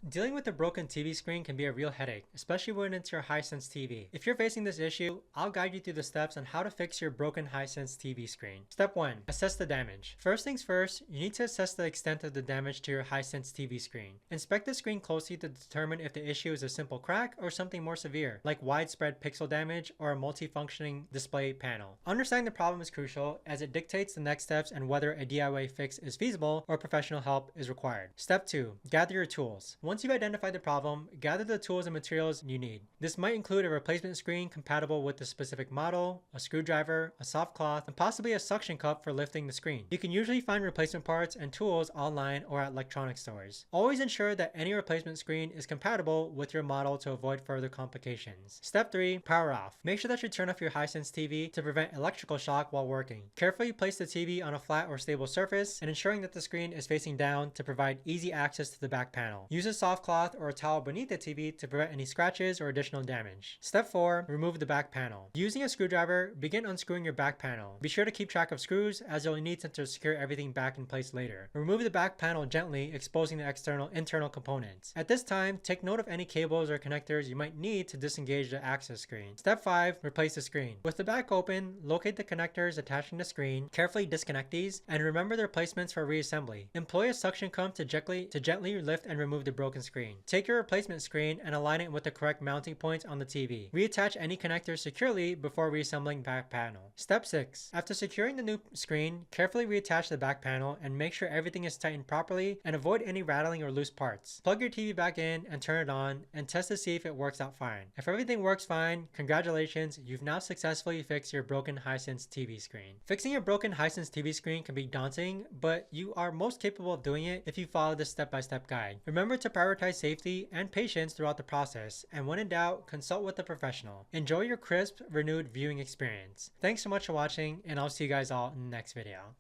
Dealing with a broken TV screen can be a real headache, especially when it's your Hisense TV. If you're facing this issue, I'll guide you through the steps on how to fix your broken Hisense TV screen. Step 1. Assess the damage. First things first, you need to assess the extent of the damage to your Hisense TV screen. Inspect the screen closely to determine if the issue is a simple crack or something more severe, like widespread pixel damage or a multifunctioning display panel. Understanding the problem is crucial as it dictates the next steps and whether a DIY fix is feasible or professional help is required. Step 2. Gather your tools. Once you've identified the problem, gather the tools and materials you need. This might include a replacement screen compatible with the specific model, a screwdriver, a soft cloth, and possibly a suction cup for lifting the screen. You can usually find replacement parts and tools online or at electronics stores. Always ensure that any replacement screen is compatible with your model to avoid further complications. Step 3. Power off. Make sure that you turn off your Hisense TV to prevent electrical shock while working. Carefully place the TV on a flat or stable surface and ensuring that the screen is facing down to provide easy access to the back panel. Use a soft cloth or a towel beneath the TV to prevent any scratches or additional damage. Step 4. Remove the back panel. Using a screwdriver, begin unscrewing your back panel. Be sure to keep track of screws as you'll need them to secure everything back in place later. Remove the back panel gently, exposing the internal components. At this time, take note of any cables or connectors you might need to disengage the access screen. Step 5. Replace the screen. With the back open, locate the connectors attaching the screen, carefully disconnect these, and remember their placements for reassembly. Employ a suction cup to gently lift and remove the broken screen. Take your replacement screen and align it with the correct mounting points on the TV. Reattach any connectors securely before reassembling back panel. Step 6. After securing the new screen, carefully reattach the back panel and make sure everything is tightened properly and avoid any rattling or loose parts. Plug your TV back in and turn it on and test to see if it works out fine. If everything works fine, congratulations, you've now successfully fixed your broken Hisense TV screen. Fixing your broken Hisense TV screen can be daunting, but you are most capable of doing it if you follow this step-by-step guide. Remember to prioritize safety and patience throughout the process, and when in doubt, consult with a professional. Enjoy your crisp, renewed viewing experience. Thanks so much for watching, and I'll see you guys all in the next video.